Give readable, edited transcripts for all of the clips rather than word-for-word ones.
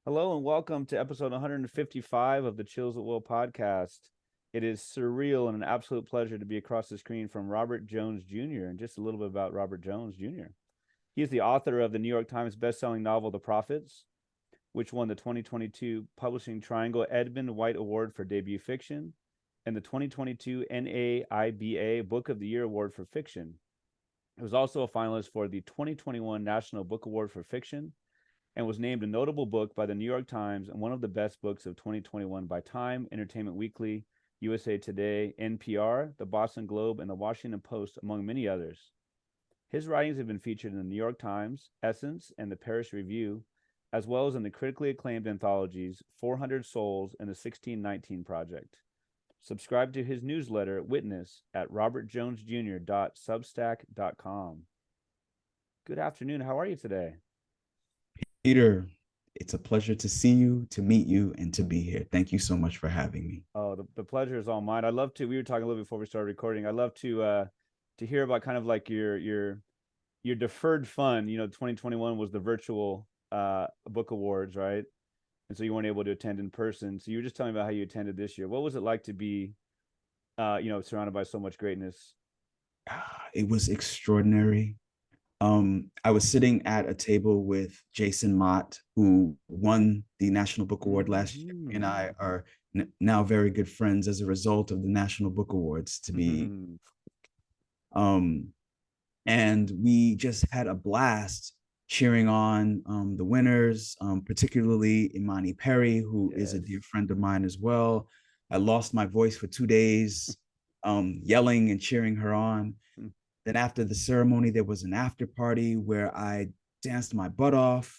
Hello and welcome to episode 155 of the Chills at Will podcast. It is surreal and an absolute pleasure to be across the screen from Robert Jones Jr. And just a little bit about Robert Jones Jr. He is the author of the New York Times bestselling novel The Prophets, which won the 2022 Publishing Triangle Edmund White Award for Debut Fiction and the 2022 NAIBA Book of the Year Award for Fiction. It was also a finalist for the 2021 National Book Award for Fiction and was named a notable book by the New York Times and one of the best books of 2021 by Time, Entertainment Weekly, USA Today, NPR, the Boston Globe, and the Washington Post, among many others. His writings have been featured in the New York Times, Essence, and the Paris Review, as well as in the critically acclaimed anthologies 400 Souls and the 1619 Project. Subscribe to his newsletter, Witness, at robertjonesjr.substack.com. Good afternoon. How are you today? Peter, it's a pleasure to see you, to meet you, and to be here. Thank you so much for having me. Oh, the pleasure is all mine. I'd love to. We were talking a little before we started recording. I'd love to hear about kind of like your deferred fun. 2021 was the virtual book awards, right? And so you weren't able to attend in person. So you were just telling me about how you attended this year. What was it like to be, surrounded by so much greatness? It was extraordinary. I was sitting at a table with Jason Mott, who won the National Book Award last year. He and I are now very good friends as a result of the National Book Awards to be. Um, and we just had a blast cheering on the winners, particularly Imani Perry, who is a dear friend of mine as well. I lost my voice for 2 days, yelling and cheering her on. Then after the ceremony, there was an after party where I danced my butt off.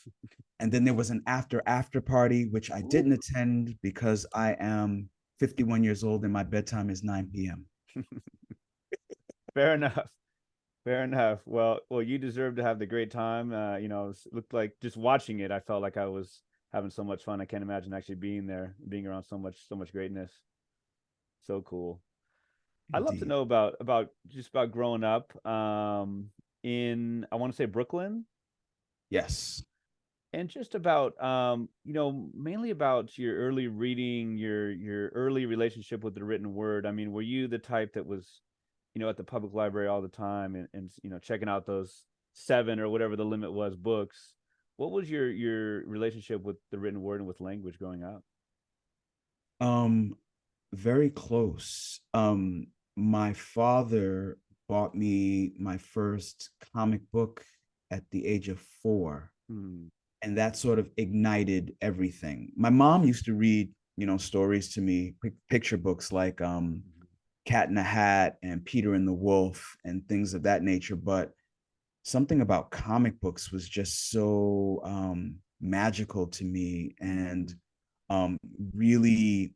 And then there was an after party, which I didn't attend because I am 51 years old and my bedtime is 9 p.m. Fair enough. Fair enough. Well, you deserve to have the great time. It looked like just watching it, I felt like I was having so much fun. I can't imagine actually being there, being around so much greatness. So cool. I'd love to Indeed. know about growing up in I want to say Brooklyn Yes. and just about mainly about your early reading, your early relationship with the written word. I mean, were you the type that was at the public library all the time and checking out those seven or whatever the limit was books? What was your relationship with the written word and with language growing up? Um, Very close. My father bought me my first comic book at the age of 4, Hmm. and that sort of ignited everything. My mom used to read, stories to me, picture books like Cat in the Hat and Peter and the Wolf and things of that nature. But something about comic books was just so magical to me and um, really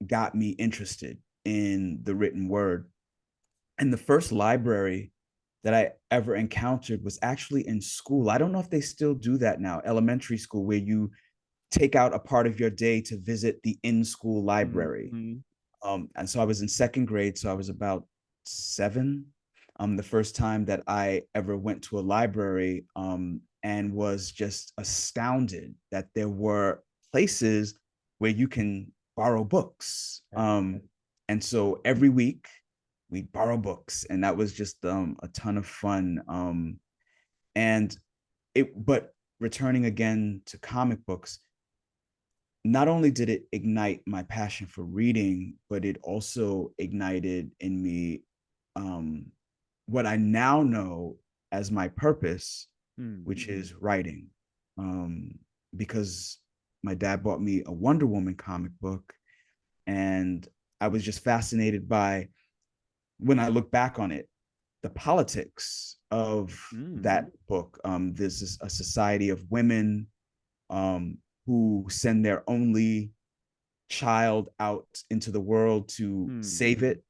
got me interested in the written word. And the first library that I ever encountered was actually in school. I don't know if they still do that now, elementary school, where you take out a part of your day to visit the in school library. Mm-hmm. And so I was in second grade, so I was about 7. The first time that I ever went to a library, and was just astounded that there were places where you can borrow books. And so every week we'd borrow books, and that was just a ton of fun. And but returning again to comic books, not only did it ignite my passion for reading, but it also ignited in me um, what I now know as my purpose, Hmm. which is writing. Um, because my dad bought me a Wonder Woman comic book, and I was just fascinated by, when I look back on it, the politics of Hmm. that book. There's a society of women um, who send their only child out into the world to Hmm. save it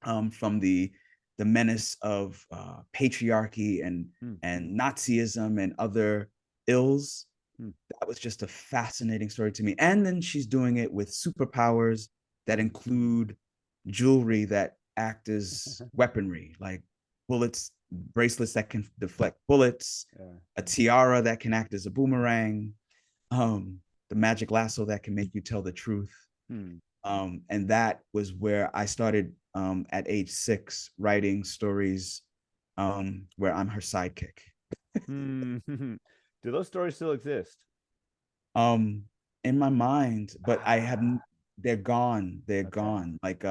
from the menace of patriarchy Hmm. and Nazism and other ills. Hmm. That was just a fascinating story to me. And then she's doing it with superpowers that include jewelry that act as weaponry, like bullets, bracelets that can deflect bullets, Yeah. a tiara that can act as a boomerang. the magic lasso that can make you tell the truth. Hmm. And that was where I started at age 6 writing stories where I'm her sidekick. Hmm. Do those stories still exist? um in my mind, but I Ah, haven't. They're gone, they're okay. gone. Like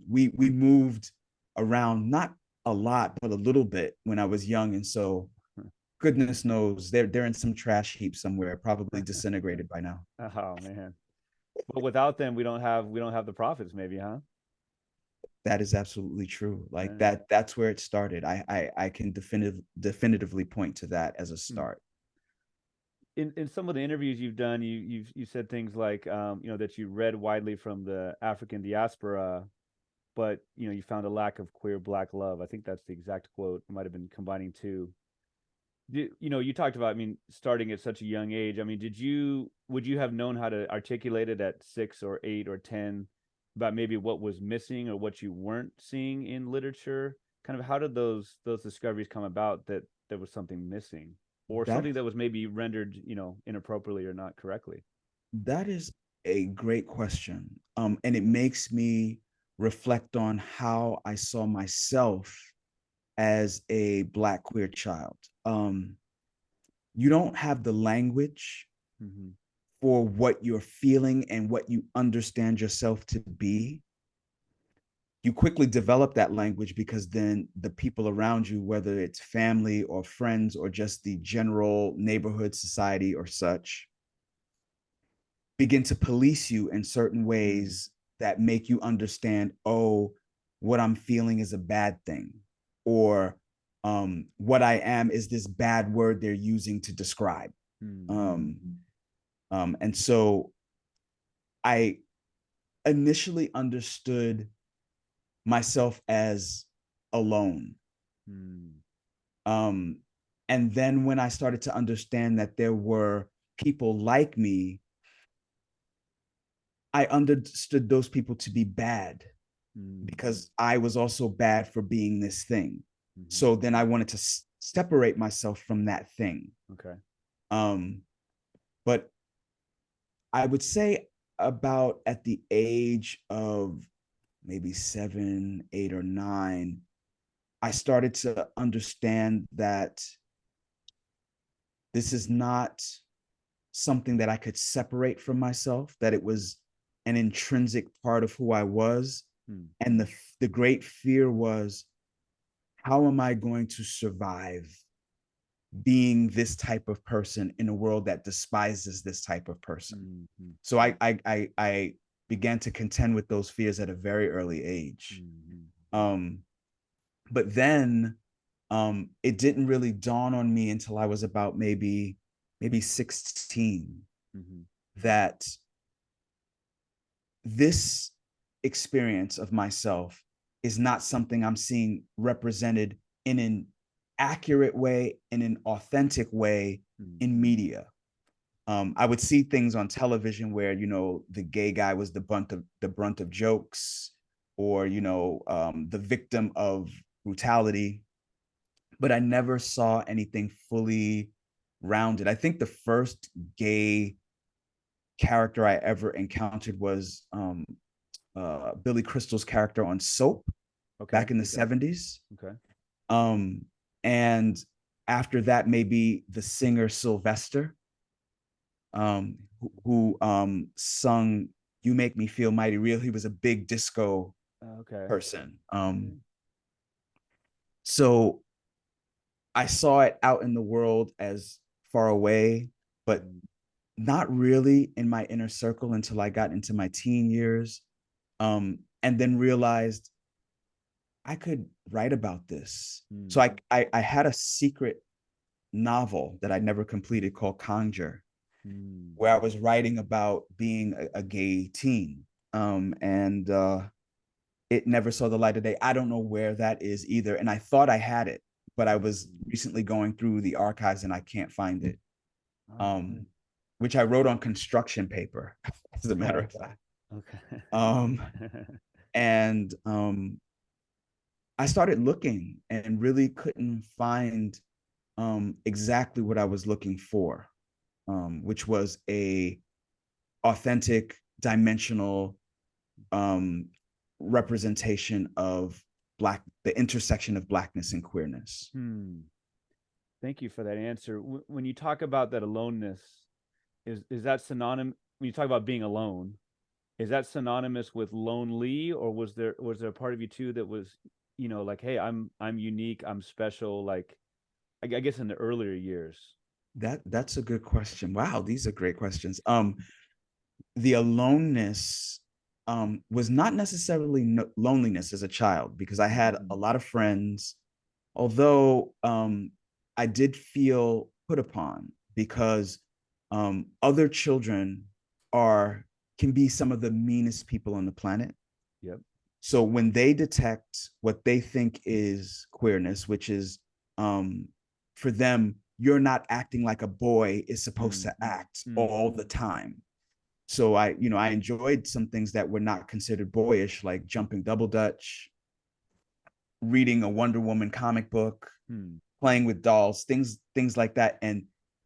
we moved around, not a lot but a little bit when I was young, and so goodness knows they're in some trash heap somewhere, probably disintegrated by now. Oh man. But without them, we don't have the profits, maybe, huh? That is absolutely true. Like Yeah. that's where it started. I can definitively point to that as a Hmm. start. In some of the interviews you've done, you said things like that you read widely from the African diaspora, but you found a lack of queer black love. I think that's the exact quote. It might have been combining two. You talked about, I mean, starting at such a young age. I mean, would you have known how to articulate it at 6 or 8 or 10 about maybe what was missing or what you weren't seeing in literature? Kind of how did those discoveries come about that there was something missing or something That that was maybe rendered, inappropriately or not correctly? that is a great question. And it makes me reflect on how I saw myself as a black queer child. You don't have the language Mm-hmm. for what you're feeling and what you understand yourself to be. You quickly develop that language because then the people around you, whether it's family or friends or just the general neighborhood society or such, begin to police you in certain Mm. ways that make you understand, oh, what I'm feeling is a bad thing, or what I am is this bad word they're using to describe. Mm. And so I initially understood myself as alone. Mm. Um, and then when I started to understand that there were people like me, I understood those people to be bad Mm. because I was also bad for being this thing. Mm-hmm. So then I wanted to separate myself from that thing. Okay. Um, but I would say about at the age of maybe 7, 8, or 9, I started to understand that this is not something that I could separate from myself, that it was an intrinsic part of who I was. Mm. And the great fear was, how am I going to survive being this type of person in a world that despises this type of person? Mm-hmm. So I began to contend with those fears at a very early age. Mm-hmm. Um, but then it didn't really dawn on me until I was about maybe 16 Mm-hmm. that this experience of myself is not something I'm seeing represented in an accurate way, in an authentic way Mm. in media. I would see things on television where the gay guy was the brunt of jokes, or the victim of brutality, but I never saw anything fully rounded. I think the first gay character I ever encountered was Billy Crystal's character on Soap Okay. back in the 70s. Okay. Um, and after that, maybe the singer Sylvester, who sung "You Make Me Feel Mighty Real." He was a big disco Okay. person. So I saw it out in the world as far away, but Mm. not really in my inner circle until I got into my teen years. And then realized I could write about this. So Mm. I had a secret novel that I never completed called Conjure, Mm. where I was writing about being a gay teen. And it never saw the light of day. I don't know where that is either. And I thought I had it, but I was Mm. recently going through the archives and I can't find it. Oh man. Um, which I wrote on construction paper, as a matter Okay. of fact. Okay. Um, and I started looking and really couldn't find exactly what I was looking for, which was a authentic, dimensional representation of the intersection of Blackness and queerness. Thank you for that answer. When you talk about that aloneness, is that synonymous? When you talk about being alone, is that synonymous with lonely, or was there a part of you too that was, like, hey, I'm unique, I'm special, like, I guess in the earlier years? That's a good question. Wow, these are great questions. The aloneness was not necessarily loneliness as a child, because I had a lot of friends, although I did feel put upon, because other children can be some of the meanest people on the planet. Yep. So when they detect what they think is queerness, which is for them, you're not acting like a boy is supposed to act all the time. So I enjoyed some things that were not considered boyish, like jumping double dutch, reading a Wonder Woman comic book, playing with dolls, things like that. And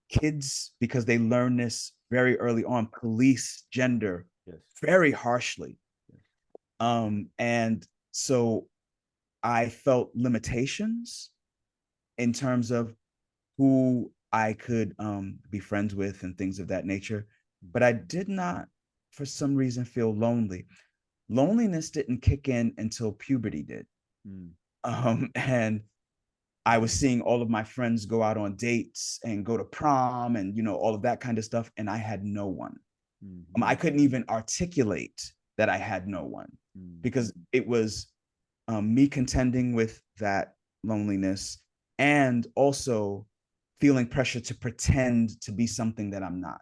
kids, because they learn this very early on, police gender very harshly. And so I felt limitations in terms of who I could be friends with and things of that nature. But I did not, for some reason, feel lonely. Loneliness didn't kick in until puberty did. And I was seeing all of my friends go out on dates and go to prom and, all of that kind of stuff. And I had no one. I couldn't even articulate that I had no one, because it was me contending with that loneliness, and also feeling pressure to pretend to be something that I'm not.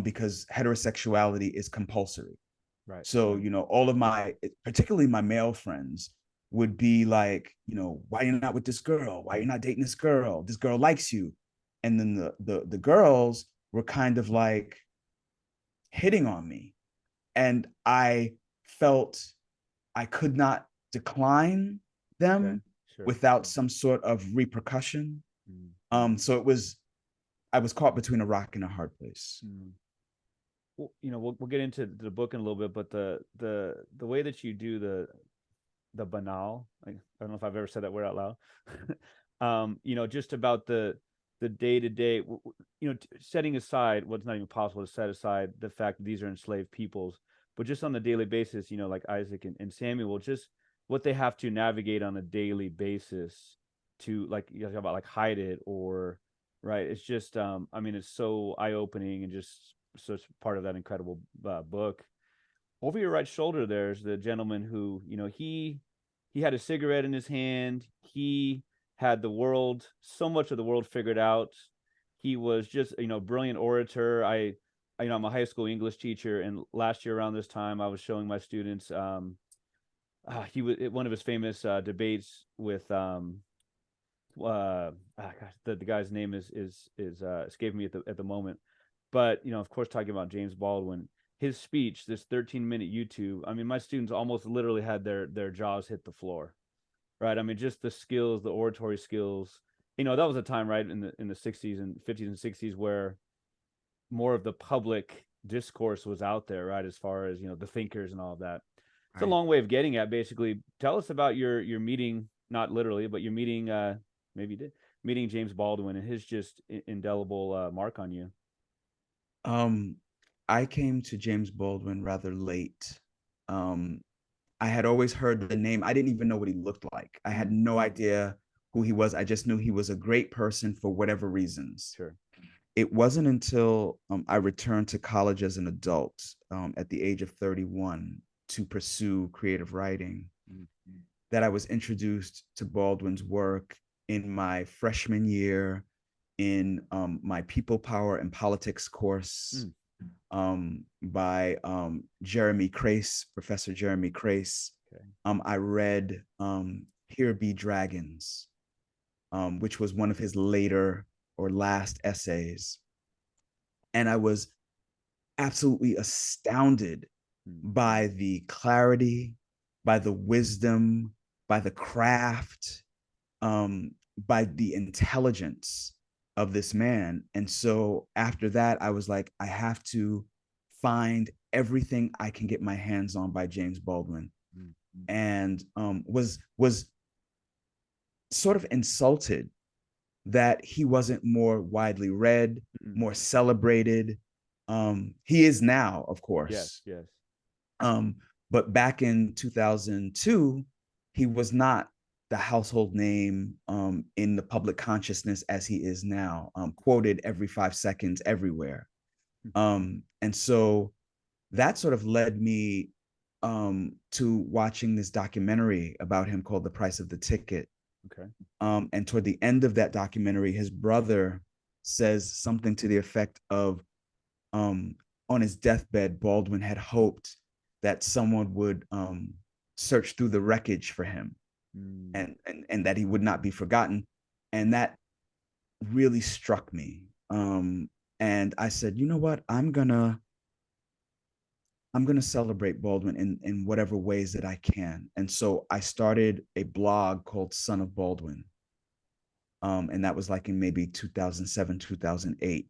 Because heterosexuality is compulsory. Right. So, all of particularly my male friends would be like, why you're not with this girl? Why you're not dating this girl? This girl likes you. And then the girls were kind of like hitting on me. And I felt I could not decline them without some sort of repercussion. So I was caught between a rock and a hard place. Well, we'll get into the book in a little bit, but the way that you do the banal, I don't know if I've ever said that word out loud. Just about the day to day, setting aside what's not even possible to set aside the fact that these are enslaved peoples, but just on the daily basis, like Isaac and Samuel, just what they have to navigate on a daily basis to, like, you talk about, like, hide it, or right. It's just, it's so eye opening, and just such part of that incredible book. Over your right shoulder, there's the gentleman who, he had a cigarette in his hand. He had so much of the world figured out. He was just, brilliant orator. I'm a high school English teacher, and last year around this time, I was showing my students, he was one of his famous debates with, gosh, the guy's name is escaping me at the moment, but of course, talking about James Baldwin, his speech, this 13-minute YouTube. My students almost literally had their jaws hit the floor, right? Just the skills, the oratory skills. That was a time, right, in the 60s and 50s and 60s, where more of the public discourse was out there, right, as far as the thinkers and all of that. It's a long way of getting at, basically. Tell us about your meeting, not literally, but your meeting, maybe you did, meeting James Baldwin and his just indelible mark on you. I came to James Baldwin rather late. I had always heard the name. I didn't even know what he looked like. I had no idea who he was. I just knew he was a great person for whatever reasons. Sure. It wasn't until I returned to college as an adult, at the age of 31, to pursue creative writing, that I was introduced to Baldwin's work in my freshman year in my people power and politics course, by Jeremy Crace, Professor Jeremy Crace. Okay. I read Here Be Dragons, which was one of his later or last essays. And I was absolutely astounded by the clarity, by the wisdom, by the craft, by the intelligence of this man. And so after that, I was like, I have to find everything I can get my hands on by James Baldwin, and was sort of insulted that he wasn't more widely read, more celebrated. He is now, of Yes, course. yes. But back in 2002, he was not the household name in the public consciousness as he is now, quoted every 5 seconds everywhere. And so that sort of led me to watching this documentary about him called The Price of the Ticket. Okay. And toward the end of that documentary, his brother says something to the effect of, on his deathbed, Baldwin had hoped that someone would search through the wreckage for him, and that he would not be forgotten. And that really struck me. And I said, you know what, I'm gonna celebrate Baldwin in whatever ways that I can. And so I started a blog called Son of Baldwin. And that was like in maybe 2007, 2008.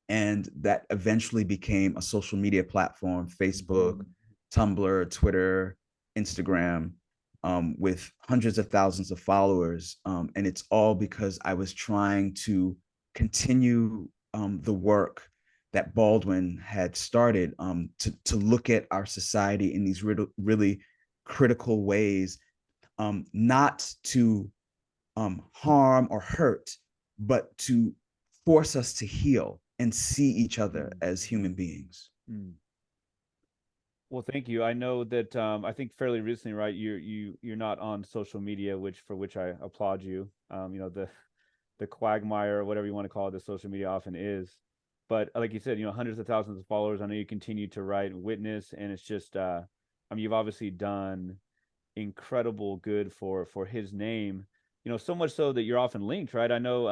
And that eventually became a social media platform: Facebook, Tumblr, Twitter, Instagram, with hundreds of thousands of followers. And it's all because I was trying to continue the work that Baldwin had started, to look at our society in these really critical ways, not to harm or hurt, but to force us to heal and see each other as human beings. Well, thank you. I know that I think fairly recently, right? You're not on social media, which I applaud you. The quagmire or whatever you want to call it, the social media often is. But like you said, hundreds of thousands of followers. I know you continue to write witness, and it's just you've obviously done incredible good for his name. So much so that you're often linked, right? I know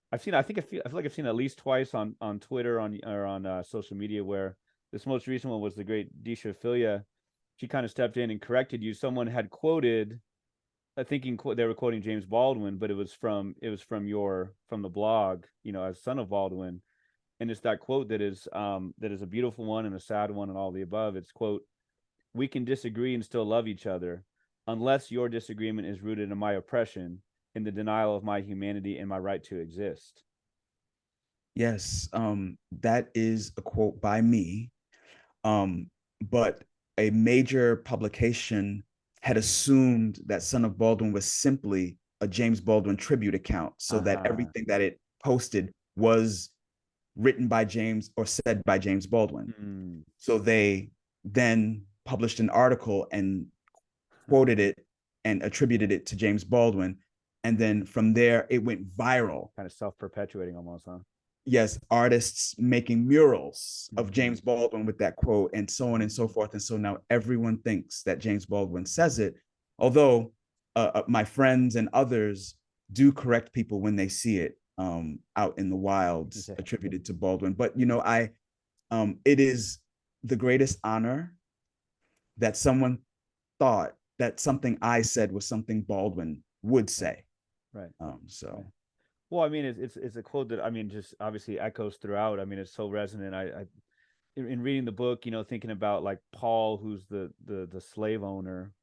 I feel like I've seen at least twice on Twitter or on social media where this most recent one was the great Disha Philia. She kind of stepped in and corrected you. Someone had quoted, I think they were quoting James Baldwin, but it was from the blog, as Son of Baldwin, and it's that quote that is a beautiful one and a sad one and all the above. It's quote, "We can disagree and still love each other, unless your disagreement is rooted in my oppression, in the denial of my humanity and my right to exist." Yes, that is a quote by me. But a major publication had assumed that Son of Baldwin was simply a James Baldwin tribute account, so that everything that it posted was written by James or said by James Baldwin. So they then published an article and quoted it and attributed it to James Baldwin. And then from there, it went viral. Kind of self-perpetuating almost, huh? Yes, artists making murals of James Baldwin with that quote, and so on and so forth. And so now everyone thinks that James Baldwin says it, although my friends and others do correct people when they see it out in the wilds attributed to Baldwin. But it is the greatest honor that someone thought that something I said was something Baldwin would say. Right. So. Well, I mean, it's a quote that just obviously echoes throughout. I mean, it's so resonant. I in reading the book, thinking about like Paul, who's the slave owner,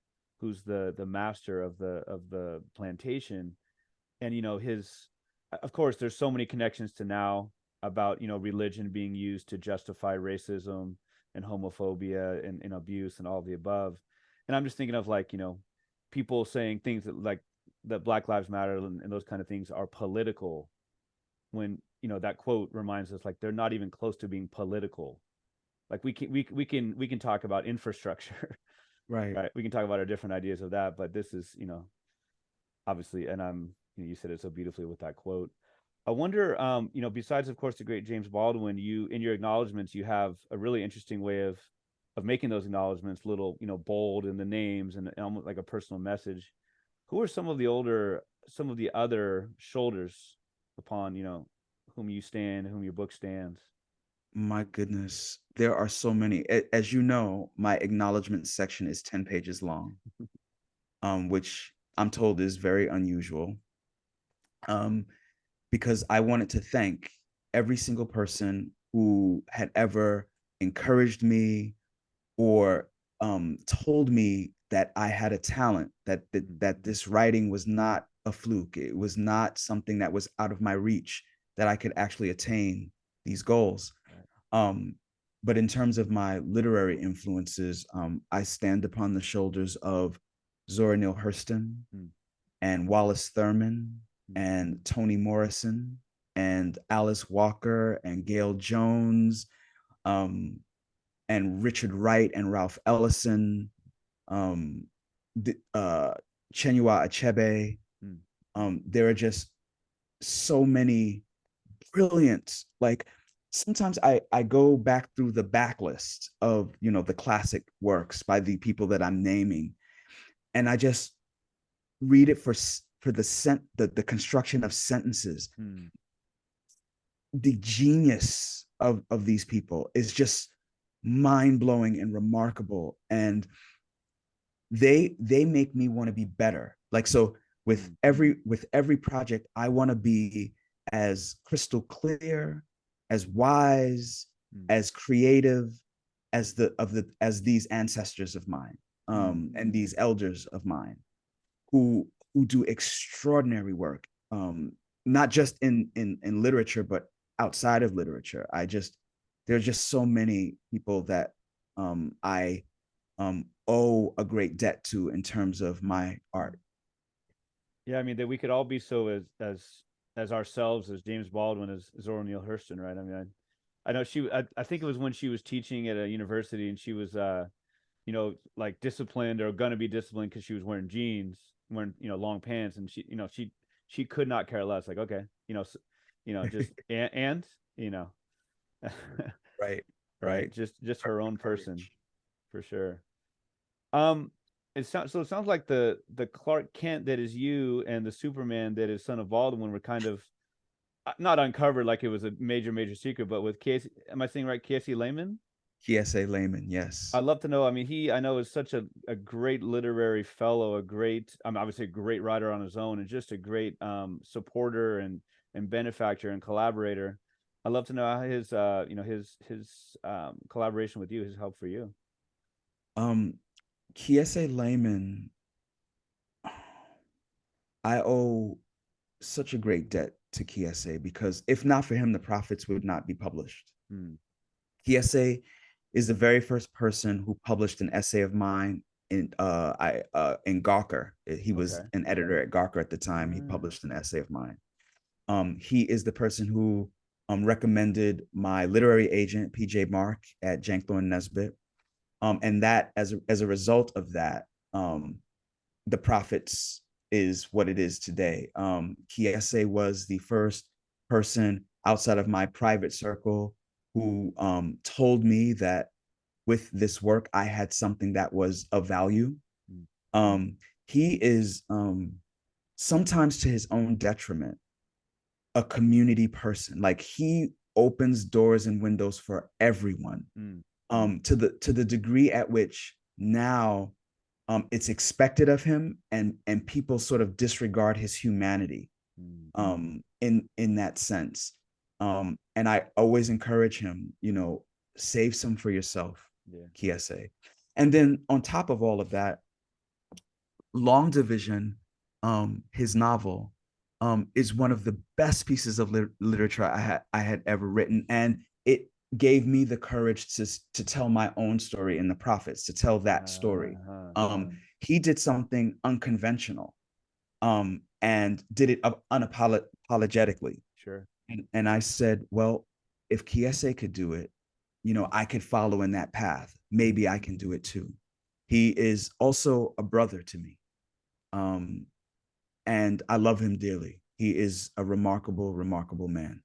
who's the master of the plantation, and his, of course, there's so many connections to now about religion being used to justify racism and homophobia and abuse and all the above. And I'm just thinking of like people saying things that Black Lives Matter and those kind of things are political, when that quote reminds us like they're not even close to being political. Like we can talk about infrastructure, Right. right? We can talk about our different ideas of that, but this is obviously, and you said it so beautifully with that quote. I wonder, besides of course the great James Baldwin, you in your acknowledgments you have a really interesting way of making those acknowledgments little bold in the names and almost like a personal message. Who are some of the other shoulders upon whom you stand, whom your book stands? My goodness, there are so many. As you know, my acknowledgement section is 10 pages long, which I'm told is very unusual, because I wanted to thank every single person who had ever encouraged me or told me that I had a talent, that this writing was not a fluke. It was not something that was out of my reach, that I could actually attain these goals. But in terms of my literary influences, I stand upon the shoulders of Zora Neale Hurston and Wallace Thurman and Toni Morrison and Alice Walker and Gail Jones, and Richard Wright and Ralph Ellison, um, Chinua Achebe. There are just so many brilliant, like sometimes I go back through the backlist of, the classic works by the people that I'm naming, and I just read it for the construction of sentences. The genius of these people is just mind-blowing and remarkable, and they make me want to be better. Like, so with every project, I want to be as crystal clear, as wise, as creative as these ancestors of mine, and these elders of mine who do extraordinary work, not just in literature, but outside of literature. There's just so many people that I owe a great debt to in terms of my art. Yeah, I mean that we could all be so as ourselves, as James Baldwin, as Zora Neale Hurston, right? I mean, I know I think it was when she was teaching at a university and she was like disciplined or gonna be disciplined because she was wearing jeans, wearing long pants, and she could not care less. Like, okay, just and Right, right, right. just her own person, Courage. for sure. It sounds like the Clark Kent that is you and the Superman that is Son of Baldwin were kind of not uncovered like it was a major secret, but with Casey, am I saying right? Casey Lehman. KSA Lehman, I'd yes. love to know. I mean, I know is such a great literary fellow, a great, I mean, obviously a great writer on his own, and just a great supporter and benefactor and collaborator. I'd love to know how his his collaboration with you, his help for you. KSA Lehman, I owe such a great debt to KSA, because if not for him, the Prophets would not be published. KSA is the very first person who published an essay of mine in Gawker. He was Okay. an editor at Gawker at the time. He published an essay of mine. He is the person who recommended my literary agent, PJ Mark, at Janklow and Nesbitt. And that, as a result of that, the Prophets is what it is today. Kiese was the first person outside of my private circle who told me that with this work, I had something that was of value. He is, sometimes to his own detriment, a community person. Like, he opens doors and windows for everyone, to the degree at which now it's expected of him, and people sort of disregard his humanity in that sense. And I always encourage him, save some for yourself, Kiese. And then on top of all of that, Long Division, his novel, is one of the best pieces of literature I had ever written, and it gave me the courage to tell my own story in the Prophets, to tell that story. He did something unconventional, and did it unapologetically. Sure. And I said, well, if Kiese could do it, I could follow in that path. Maybe I can do it too. He is also a brother to me. And I love him dearly. He is a remarkable man.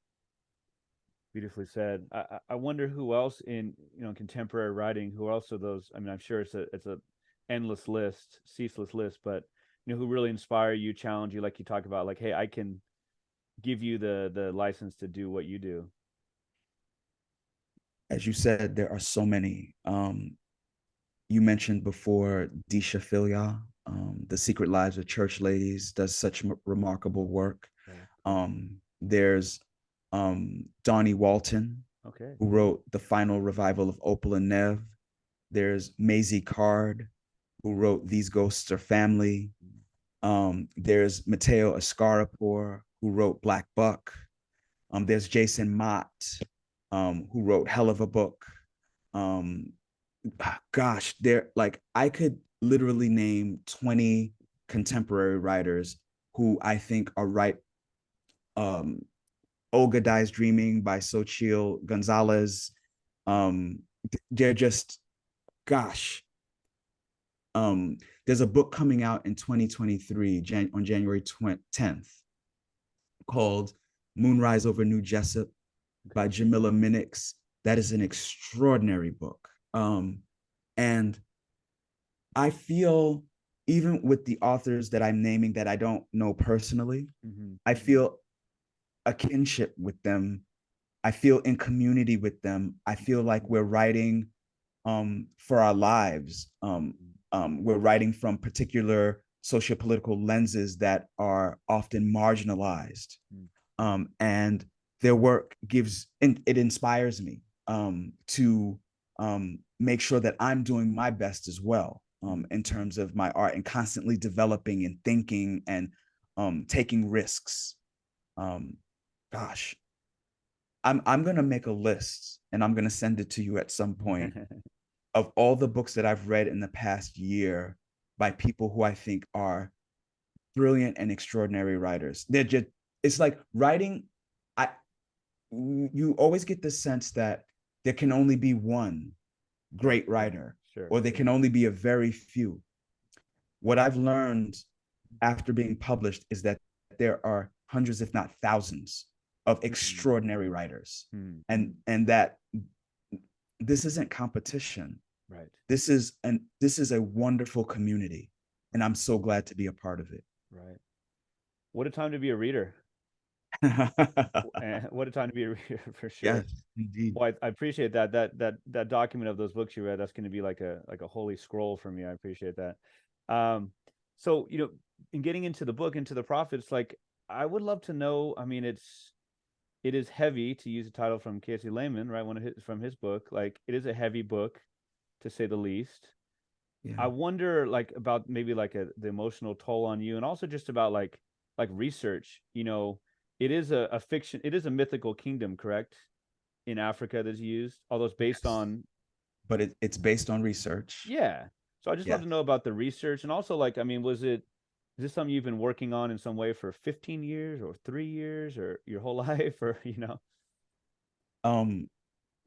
Beautifully said. I wonder who else in contemporary writing, who else are those? I mean, I'm sure it's a endless list, ceaseless list, but who really inspire you, challenge you, like you talk about, like, hey, I can give you the license to do what you do. As you said, there are so many. You mentioned before Disha Filia, The Secret Lives of Church Ladies, does such remarkable work. There's Donnie Walton, Okay. who wrote The Final Revival of Opal and Nev. There's Maisie Card, who wrote These Ghosts Are Family. There's Mateo Escarapor, who wrote Black Buck. There's Jason Mott, who wrote Hell of a Book. Gosh, I could literally name 20 contemporary writers who I think are right. Um, Olga Dies Dreaming by Xochitl Gonzalez. Um, they're just, gosh. There's a book coming out in 2023 on January 10th called Moonrise Over New Jessup by Jamila Minix. That is an extraordinary book. And I feel, even with the authors that I'm naming that I don't know personally, I feel a kinship with them. I feel in community with them. I feel like we're writing for our lives. We're writing from particular sociopolitical lenses that are often marginalized. And their work it inspires me to make sure that I'm doing my best as well in terms of my art, and constantly developing and thinking and taking risks. Gosh, I'm gonna make a list and I'm gonna send it to you at some point of all the books that I've read in the past year by people who I think are brilliant and extraordinary writers. It's like writing. I You always get the sense that there can only be one great writer, or there can only be a very few. What I've learned after being published is that there are hundreds, if not thousands, of extraordinary writers, and that this isn't competition. Right. This is a wonderful community, and I'm so glad to be a part of it. Right. What a time to be a reader. What a time to be a reader, for sure. Yes, indeed. Well, I appreciate that document of those books you read. That's going to be like a holy scroll for me. I appreciate that. So in getting into the book, into the prophets, like, I would love to know. I mean, it is heavy, to use a title from Casey Lehman, right? From his book, like, it is a heavy book, to say the least. Yeah. I wonder, like, about maybe like the emotional toll on you, and also just about like research. It is a fiction. It is a mythical kingdom, correct? In Africa that's used, although it's based on. But it's based on research. Yeah. So I just love to know about the research, and also, like, I mean, is this something you've been working on in some way for 15 years or 3 years or your whole life, or?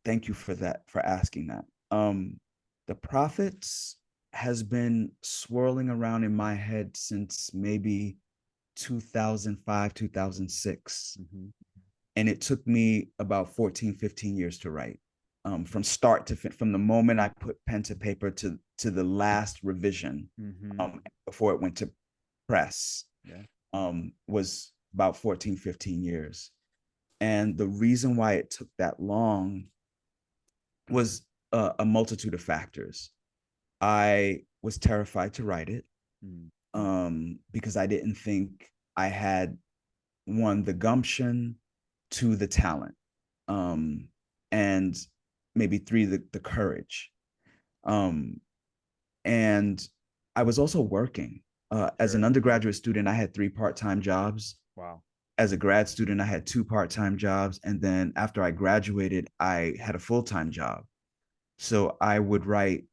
Thank you for asking that. The prophets has been swirling around in my head since maybe 2005, 2006. And it took me about 14, 15 years to write. From start to from the moment I put pen to paper to the last revision, before it went to press, was about 14, 15 years. And the reason why it took that long was a multitude of factors. I was terrified to write it because I didn't think I had, one, the gumption, two, the talent, and maybe three, the courage. And I was also working. As an undergraduate student, I had 3 part-time jobs. Wow. As a grad student, I had 2 part-time jobs. And then after I graduated, I had a full-time job. So I would write,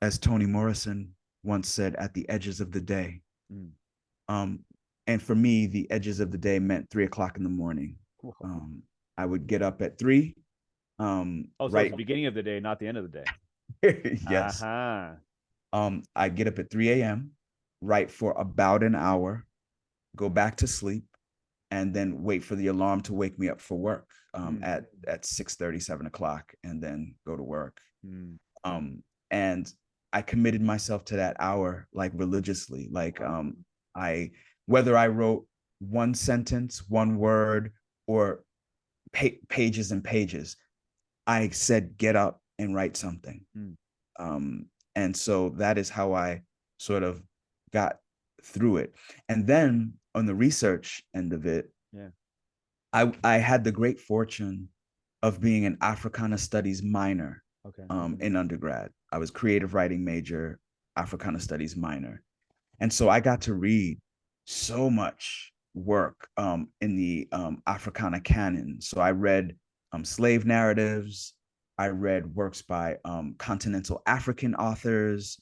as Toni Morrison once said, at the edges of the day. And for me, the edges of the day meant 3 o'clock in the morning. I would get up at 3. So it's the beginning of the day, not the end of the day. Yes. I get up at 3 a.m., write for about an hour, go back to sleep, and then wait for the alarm to wake me up for work at 6:30, 7 o'clock, and then go to work. And I committed myself to that hour, like, religiously. Like, whether I wrote one sentence, one word, or pages and pages, I said, get up and write something. And so that is how I sort of got through it. And then on the research end of it, I had the great fortune of being an Africana Studies minor in undergrad. I was creative writing major, Africana Studies minor. And so I got to read so much work in the Africana canon. So I read slave narratives. I read works by continental African authors,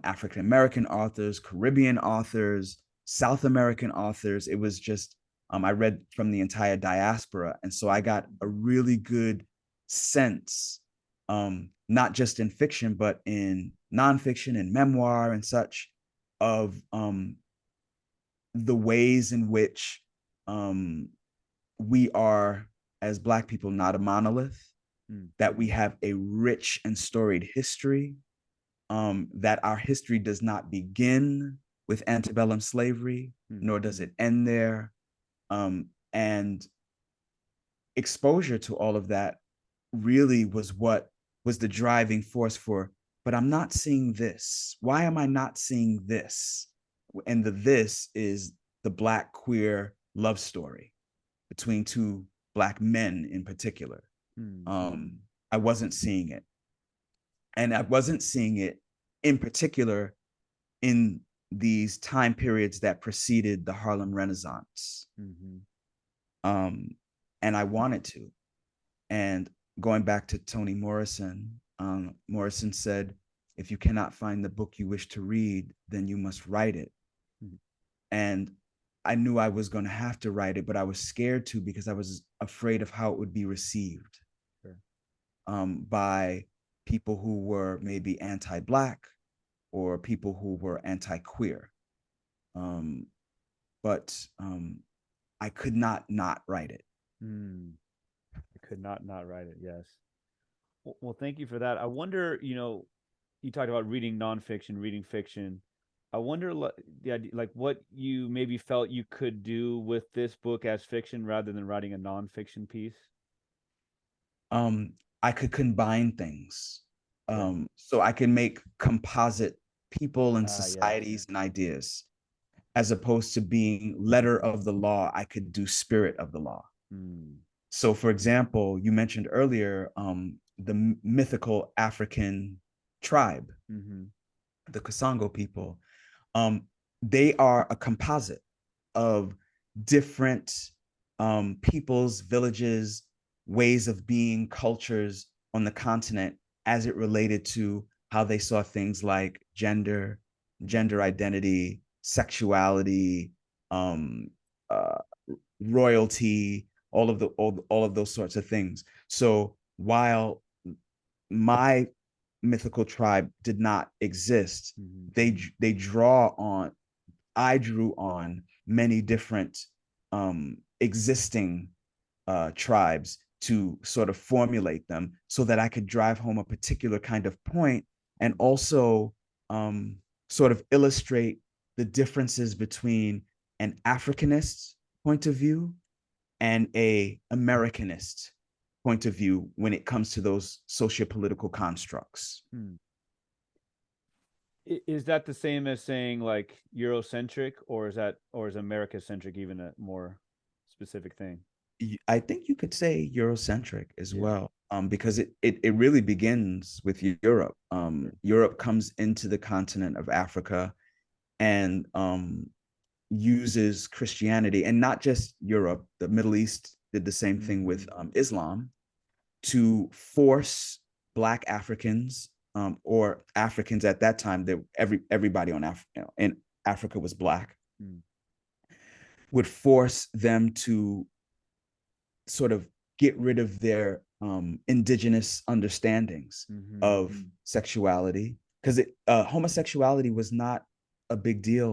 African American authors, Caribbean authors, South American authors. It was just, I read from the entire diaspora. And so I got a really good sense, not just in fiction, but in nonfiction and memoir and such, of the ways in which we are, as Black people, not a monolith, that we have a rich and storied history, that our history does not begin with antebellum slavery, nor does it end there. And exposure to all of that really was what was the driving force for, but I'm not seeing this. Why am I not seeing this? And the this is the Black queer love story between two Black men in particular. I wasn't seeing it. And I wasn't seeing it in particular in these time periods that preceded the Harlem Renaissance. And I wanted to. And going back to Toni Morrison, Morrison said, if you cannot find the book you wish to read, then you must write it. And I knew I was going to have to write it, but I was scared to, because I was afraid of how it would be received by people who were maybe anti-Black or people who were anti-queer. But I could not write it. I could not write it. Yes. Well, thank you for that. I wonder, you talked about reading nonfiction, reading fiction. I wonder, like what you maybe felt you could do with this book as fiction rather than writing a nonfiction piece. I could combine things. So I can make composite people and societies and ideas, as opposed to being letter of the law. I could do spirit of the law. So, for example, you mentioned earlier the mythical African tribe, the Kasango people. They are a composite of different peoples, villages, ways of being, cultures on the continent, as it related to how they saw things like gender identity, sexuality, royalty, all of those sorts of things. So while my mythical tribe did not exist, they draw on, I drew on many different existing tribes to sort of formulate them, so that I could drive home a particular kind of point, and also sort of illustrate the differences between an Africanist point of view and a Americanist point of view when it comes to those sociopolitical constructs. Is that the same as saying like Eurocentric, or is America-centric even a more specific thing? I think you could say Eurocentric as well, because it really begins with Europe. Europe comes into the continent of Africa and uses Christianity, and not just Europe. The Middle East did the same thing with Islam, to force Black Africans, or Africans at that time. That everybody in Africa was Black, would force them to sort of get rid of their indigenous understandings of sexuality, because homosexuality was not a big deal